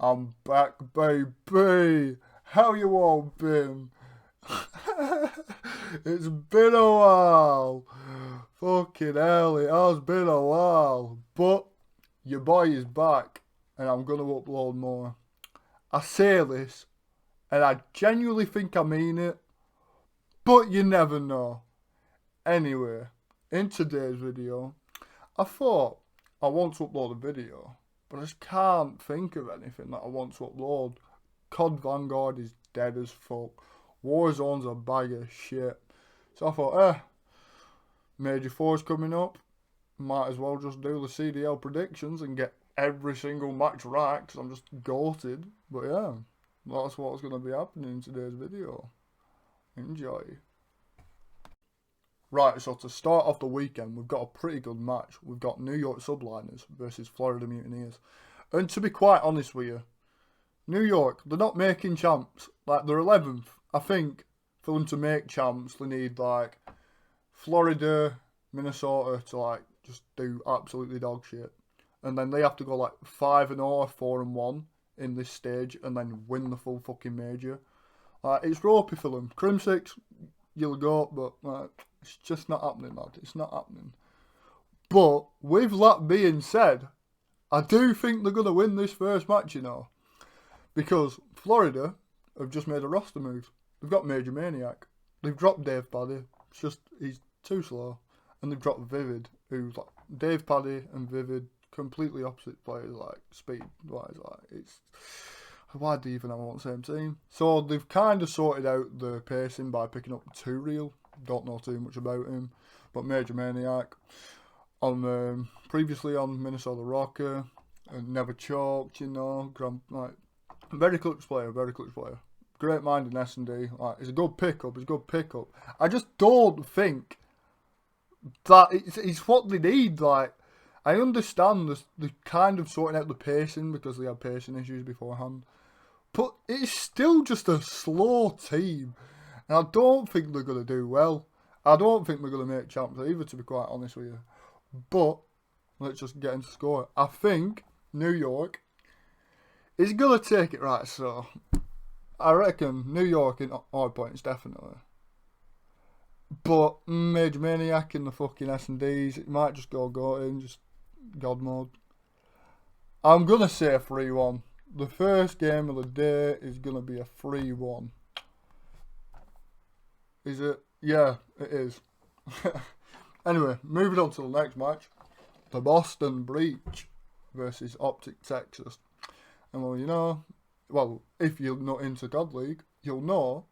I'm back, baby. How you all been? It's been a while. Fucking hell, it has been a while. But your boy is back, and I'm gonna upload more. I say this, and I genuinely think I mean it, but you never know. Anyway, in today's video, I thought I want to upload a video, but I just can't think of anything that I want to upload. COD Vanguard is dead as fuck. Warzone's a bag of shit. So I thought, Major 4's coming up. Might as well just do the CDL predictions and get every single match right, because I'm just goated. But yeah, that's what's going to be happening in today's video. Enjoy. Right, so to start off the weekend, we've got a pretty good match. We've got New York Subliners versus Florida Mutineers. And to be quite honest with you, New York, they're not making champs. Like, they're 11th. I think for them to make champs, they need, like, Florida, Minnesota to, like, just do absolutely dog shit. And then they have to go, like, 5-0 or 4-1 in this stage and then win the full fucking major. It's ropey for them. Crim 6, you'll go, but, like, it's just not happening, lad. It's not happening. But, with that being said, I do think they're going to win this first match, you know. Because Florida have just made a roster move. They've got Major Maniac. They've dropped Dave Paddy. It's just, he's too slow. And they've dropped Vivid, who's like, Dave Paddy and Vivid, completely opposite players, like, speed-wise. Like, it's, why do you even have them on the same team? So they've kind of sorted out the pacing by picking up 2 Real. Don't know too much about him. But Major Maniac, on previously on Minnesota Rocker, and never choked, you know, like, very clutch player, very clutch player. Great mind in S&D. Like, he's a good pickup. I just don't think that it's what they need. Like, I understand the kind of sorting out the pacing because they had pacing issues beforehand. But it's still just a slow team. And I don't think they're going to do well. I don't think they're going to make champs either, to be quite honest with you. But, let's just get into score. I think New York is going to take it right, so I reckon New York in hard points, definitely. But Major Maniac in the fucking S&Ds, it might just go in, just God mode. I'm going to say a 3-1. The first game of the day is going to be a 3-1. Is it? Yeah, it is. Anyway, moving on to the next match. The Boston Breach versus Optic Texas. And if you're not into God League, you'll know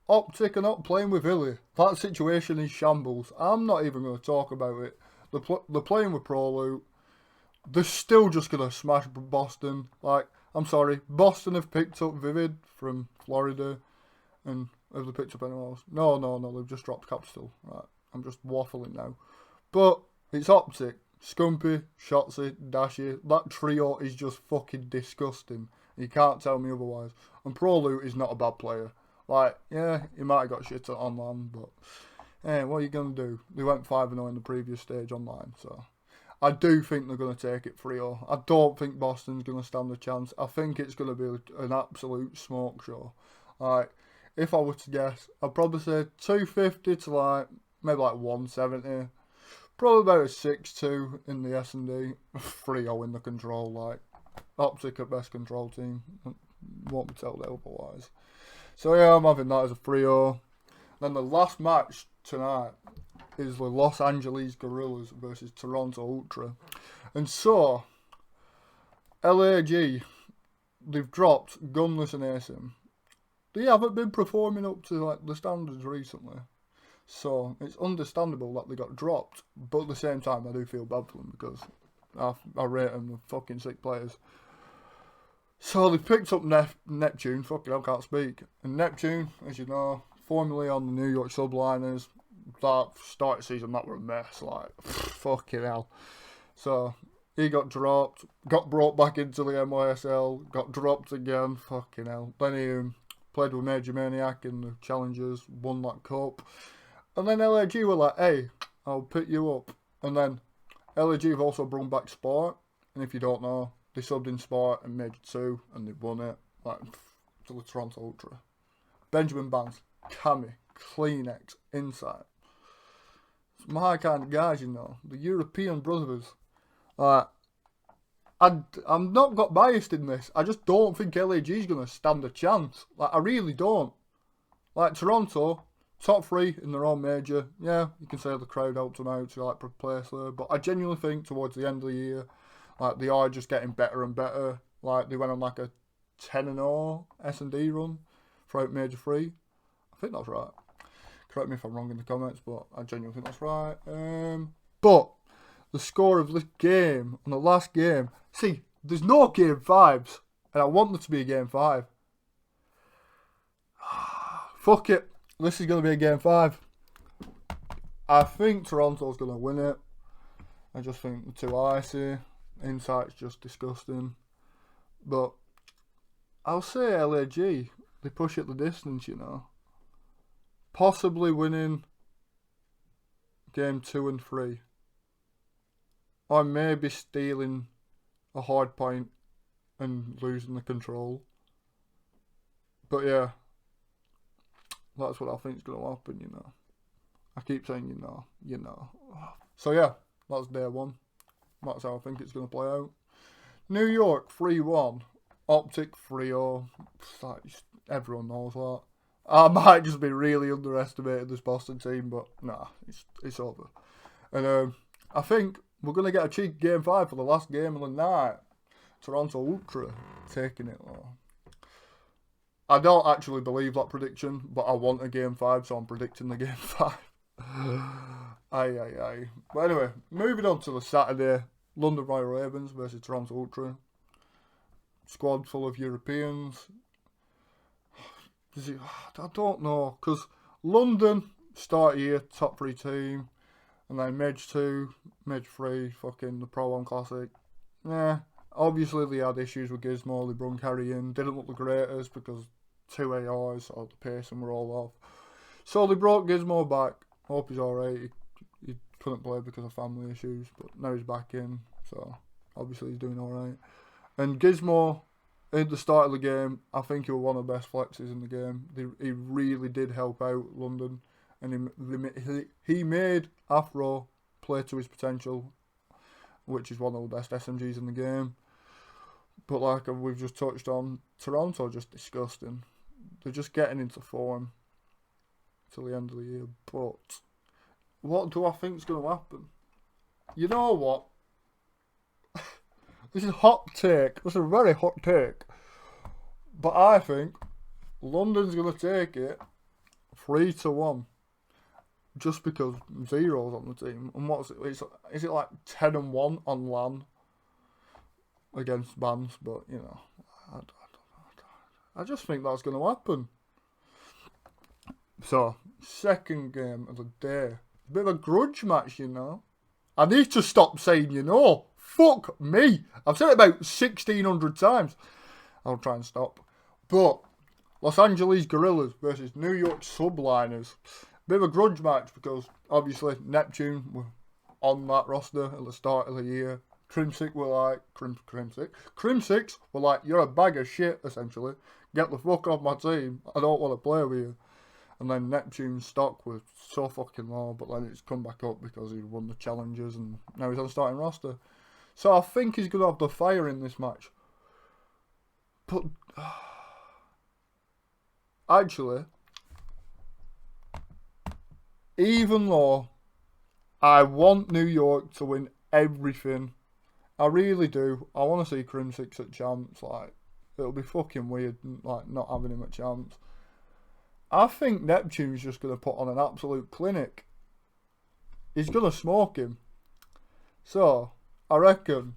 Optic are not playing with Illy. That situation is shambles. I'm not even going to talk about it. They're playing with Proloot. They're still just going to smash Boston. Like, I'm sorry, Boston have picked up Vivid from Florida. And have they picked up anyone else? No, they've just dropped Capital. Right, I'm just waffling now. But it's Optic. Scumpy, Shotzi, Dashy, that trio is just fucking disgusting. You can't tell me otherwise. And Proloot is not a bad player. Like, yeah, he might have got shit online, but hey, what are you going to do? They went 5-0 in the previous stage online, so I do think they're going to take it 3-0. I don't think Boston's going to stand a chance. I think it's going to be an absolute smoke show. Like, if I were to guess, I'd probably say 250 to like, maybe like 170. Probably about a 6-2 in the S&D. 3-0 in the control, like. Optic at best control team. Won't be told otherwise. So yeah, I'm having that as a 3-0. Then the last match tonight is the Los Angeles Guerrillas versus Toronto Ultra. And so, LAG, they've dropped Gunless and Asim. They haven't been performing up to like the standards recently. So, it's understandable that they got dropped. But at the same time, I do feel bad for them because I rate them with fucking sick players. So, they picked up Neptune. Fucking hell, can't speak. And Neptune, as you know, formerly on the New York Subliners, that start of season, that were a mess. Like, fucking hell. So, he got dropped, got brought back into the NYSL, got dropped again. Fucking hell. Then he played with Major Maniac in the Challengers, won that cup. And then LAG were like, hey, I'll pick you up. And then LAG have also brought back Sport. And if you don't know, they subbed in Sport and Major 2 and they won it. Like, to the Toronto Ultra. Benjamin Barnes, Cammy, Kleenex, Insight. It's my kind of guys, you know. The European brothers. Like, I'm not got biased in this. I just don't think LAG's going to stand a chance. Like, I really don't. Like, Toronto, top 3 in their own major. Yeah, you can say the crowd helped them out to, like, place there. But I genuinely think towards the end of the year, like, they are just getting better and better. Like, they went on, like, a 10-0 S&D run throughout major 3. I think that's right. Correct me if I'm wrong in the comments, but I genuinely think that's right. But the score of this game, on the last game, see, there's no game 5s, and I want there to be a game 5. Fuck it. This is going to be a game 5. I think Toronto's going to win it. I just think the too icy. Insight's just disgusting. But I'll say LAG. They push it the distance, you know. Possibly winning game 2 and 3. Or maybe stealing a hard point and losing the control. But yeah, that's what I think is going to happen, you know. I keep saying you know. So yeah, that's day 1. That's how I think it's going to play out. New York 3-1. Optic 3-0. Everyone knows that. I might just be really underestimating this Boston team, but nah, it's over. And I think we're going to get a cheeky game 5 for the last game of the night. Toronto Ultra taking it though. I don't actually believe that prediction, but I want a game 5, so I'm predicting the game 5. Aye. But anyway, moving on to the Saturday. London Royal Ravens versus Toronto Ultra. Squad full of Europeans. I don't know, because London start here, top 3 team, and then Mage 2, Mage 3, fucking the Pro 1 Classic. Yeah, obviously they had issues with Gizmo, they brung Harry in, didn't look the greatest because 2 ARs or the pacing were all off. So they brought Gizmo back, hope he's alright, he couldn't play because of family issues, but now he's back in, so obviously he's doing alright. And Gizmo, at the start of the game, I think he was one of the best flexes in the game. He really did help out London, and he made Afro play to his potential, which is one of the best SMGs in the game. But like we've just touched on, Toronto are just disgusting. They're just getting into form till the end of the year. But what do I think is going to happen? You know what? This is a hot take. This is a very hot take. But I think London's going to take it 3-1. Just because Zero's on the team. And what's it? Is it like 10-1 on LAN against Bans? But, you know, I just think that's going to happen. So, second game of the day. A bit of a grudge match, you know. I need to stop saying, you know. Fuck me. I've said it about 1,600 times. I'll try and stop. But Los Angeles Gorillas versus New York Subliners. Bit of a grudge match because obviously Neptune were on that roster at the start of the year. Crimsix were like, Crimsix were like, you're a bag of shit, essentially. Get the fuck off my team. I don't want to play with you. And then Neptune's stock was so fucking low, but then it's come back up because he won the challenges and now he's on the starting roster. So I think he's going to have the fire in this match. But actually, even though I want New York to win everything, I really do. I want to see Crimsix at champs. Like, it'll be fucking weird, like, not having him at champs. I think Neptune's just going to put on an absolute clinic. He's going to smoke him. So, I reckon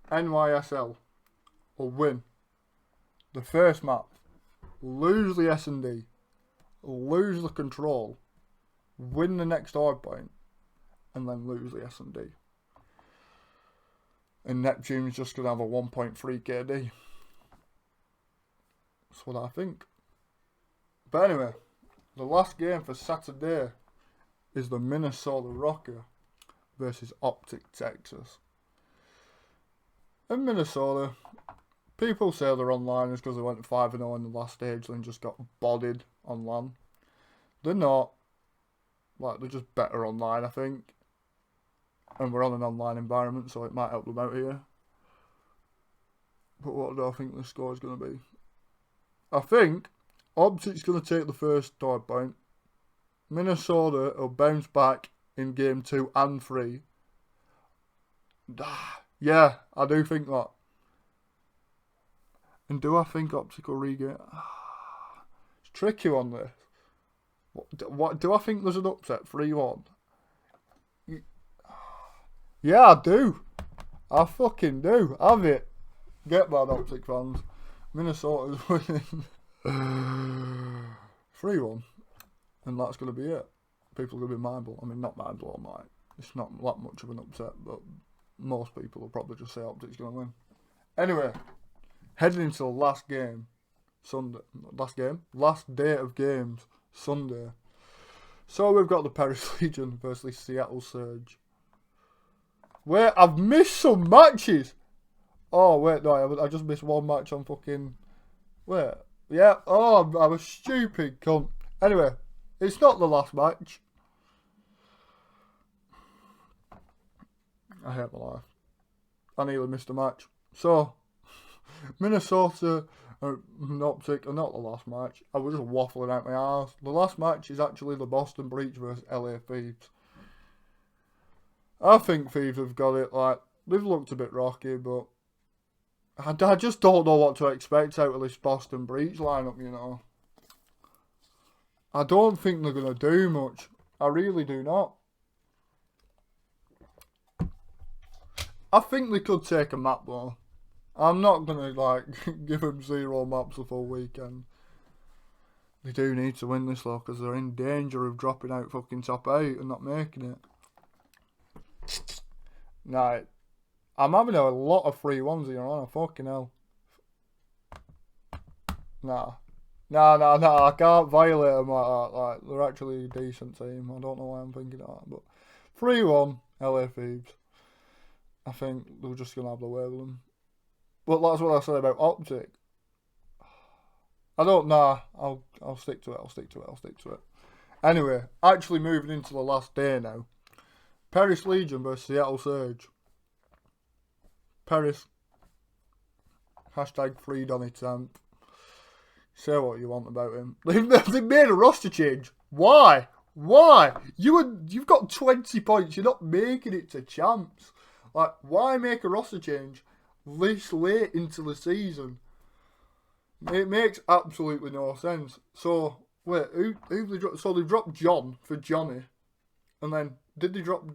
NYSL will win the first map, lose the S&D, lose the control, win the next hardpoint, and then lose the S&D. And Neptune's just going to have a 1.3 KD. That's what I think. But anyway, the last game for Saturday is the Minnesota Rocker versus Optic Texas. In Minnesota, people say they're onliners because they went 5-0 in the last stage and just got bodied on LAN. They're not. Like, they're just better online, I think. And we're on an online environment, so it might help them out here. But what do I think the score is going to be? I think Optic's going to take the first hard point. Minnesota will bounce back in game 2 and 3. Yeah, I do think that. And do I think Optic will regain? It's tricky on this. What do I think there's an upset? 3-1? Yeah, I do. I fucking do. Have it. Get that, Optic fans. Minnesota's winning 3-1. And that's going to be it. People are going to be mind blown. I mean, not mind blown, like, it's not that much of an upset, but most people will probably just say Optic's going to win. Anyway, heading into the last game, Sunday. Last day of games, Sunday. So we've got the Paris Legion versus Seattle Surge. Wait, I've missed some matches. Oh, wait, no, I just missed one match on fucking... Wait, yeah, oh, I'm a stupid cunt. Anyway, it's not the last match. I hate my life. I nearly missed a match. So, Minnesota and Optic are not the last match. I was just waffling out my arse. The last match is actually the Boston Breach versus LA Thieves. I think Thieves have got it, like, they've looked a bit rocky, but I just don't know what to expect out of this Boston Breach lineup, you know. I don't think they're going to do much. I really do not. I think they could take a map, though. I'm not going to, like, give them 0 maps the full weekend. They do need to win this, though, because they're in danger of dropping out fucking top 8 and not making it. Nah, I'm having a lot of free ones here, aren't I? Fucking hell. Nah, I can't violate them like that. Like, they're actually a decent team. I don't know why I'm thinking of that, but 3-1, LA Thieves. I think they're just going to have the way with them. But that's what I said about Optic. I don't know. I'll stick to it. Anyway, actually moving into the last day now. Paris Legion versus Seattle Surge. Paris. Hashtag free Donny Temp. Say what you want about him. They've made a roster change. Why? You've got 20 points. You're not making it to champs. Like, why make a roster change this late into the season? It makes absolutely no sense. So, wait, who they dropped? So they dropped John for Johnny. And then, did they drop,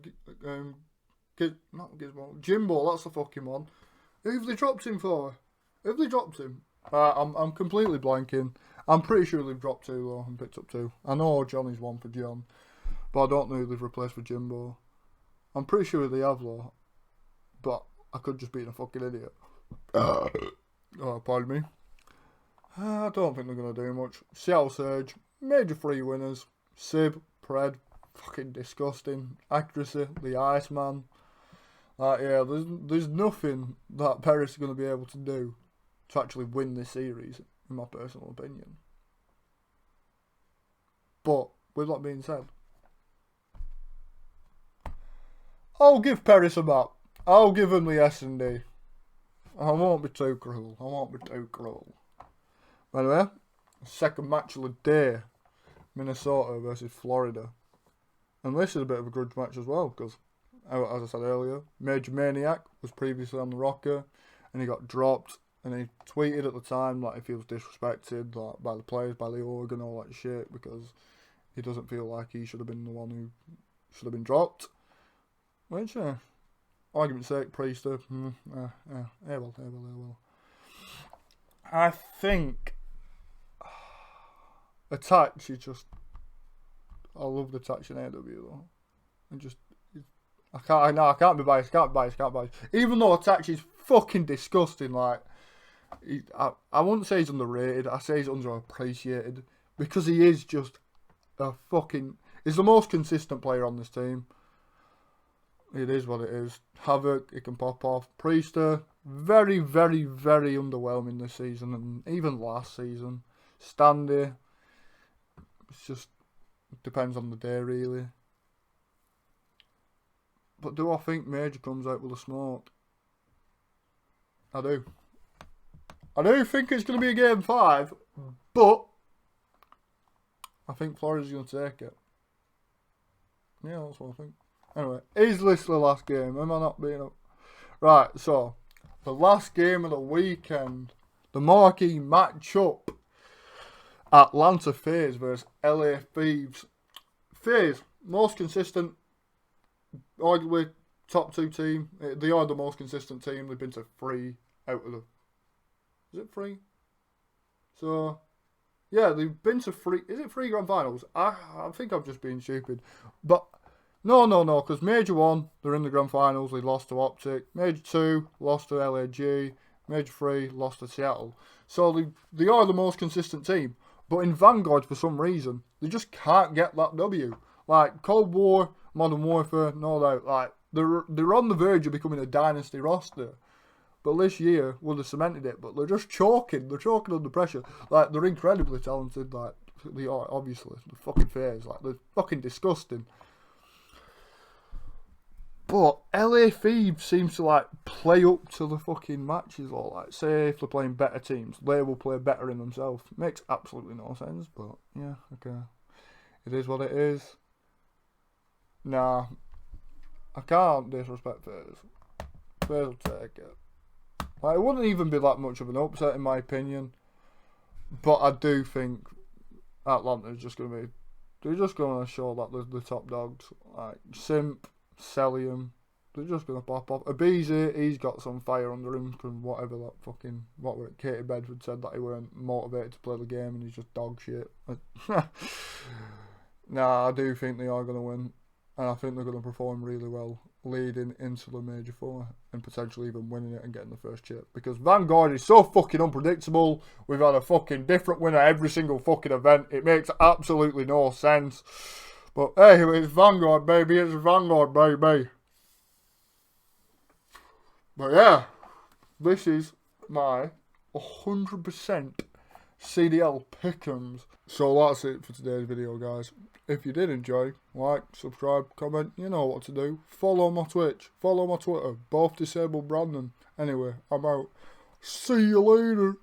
not Gizmo, Jimbo, that's the fucking one. Who have they dropped him for? Who have they dropped him? I'm completely blanking. I'm pretty sure they've dropped 2 though and picked up 2. I know Johnny's 1 for John. But I don't know who they've replaced for Jimbo. I'm pretty sure they have though. But I could just be a fucking idiot. Oh, pardon me. I don't think they're going to do much. Seattle Surge, major free winners. Sib, Pred, fucking disgusting. Accuracy, the Iceman. Yeah, there's nothing that Paris is going to be able to do to actually win this series, in my personal opinion. But, with that being said, I'll give Paris a map. I'll give him the S&D. I won't be too cruel. Anyway, second match of the day. Minnesota versus Florida. And this is a bit of a grudge match as well, because, as I said earlier, Major Maniac was previously on the rocker, and he got dropped, and he tweeted at the time that he feels disrespected by the players, by the org and all that shit, because he doesn't feel like he should have been the one who should have been dropped. Which, argument's sake, Priester, well. I think Attach is just... I love the Attach in AW though. And just... I can't be biased. Even though Attach is fucking disgusting, like... I wouldn't say he's underrated, I say he's underappreciated. Because he is just a fucking... He's the most consistent player on this team. It is what it is. Havoc, he can pop off. Priester, Very, very, very underwhelming this season, and even last season. Standy, it's just depends on the day, really. But do I think Major comes out with a smoke? I do. I do think it's going to be a game 5, but I think Florida's going to take it. Yeah, that's what I think. Anyway, is this the last game? Am I not being up? Right, so the last game of the weekend, the marquee matchup: Atlanta FaZe versus LA Thieves. FaZe, most consistent, arguably top 2 team. They are the most consistent team. They've been to 3 out of the... Is it 3? So, yeah, they've been to 3... Is it 3 grand finals? I think I'm just being stupid. But, no, because Major 1, they're in the grand finals. They lost to Optic. Major 2, lost to LAG. Major 3, lost to Seattle. So, they are the most consistent team. But in Vanguard, for some reason, they just can't get that W. Like, Cold War, Modern Warfare, no doubt. Like, they're on the verge of becoming a dynasty roster. But this year, well, they cemented it, but they're just choking. They're choking under pressure. Like, they're incredibly talented. Like, they are, obviously. The fucking FaZe. Like, they're fucking disgusting. But LA Thieves seems to, like, play up to the fucking matches. Or, like, say if they're playing better teams, they will play better in themselves. Makes absolutely no sense, but, yeah, okay. It is what it is. Nah. I can't disrespect FaZe. FaZe will take it. Like, it wouldn't even be that much of an upset in my opinion. But I do think Atlanta's just going to be... They're just going to show that they're the top dogs. Like, Simp, Celium, they're just going to pop off. Abizi, he's got some fire under him from whatever that fucking... What were it? Katie Bedford said that he weren't motivated to play the game and he's just dog shit. Nah, I do think they are going to win. And I think they're going to perform really well, leading into the Major 4 and potentially even winning it and getting the first chip. Because Vanguard is so fucking unpredictable. We've had a fucking different winner every single fucking event. It makes absolutely no sense. But hey, it's Vanguard, baby. It's Vanguard, baby. But yeah, this is my 100% CDL Pick Ems. So that's it for today's video, guys. If you did enjoy, like, subscribe, comment, you know what to do. Follow my Twitch, follow my Twitter, both disabled Brandon. Anyway, I'm out. See you later.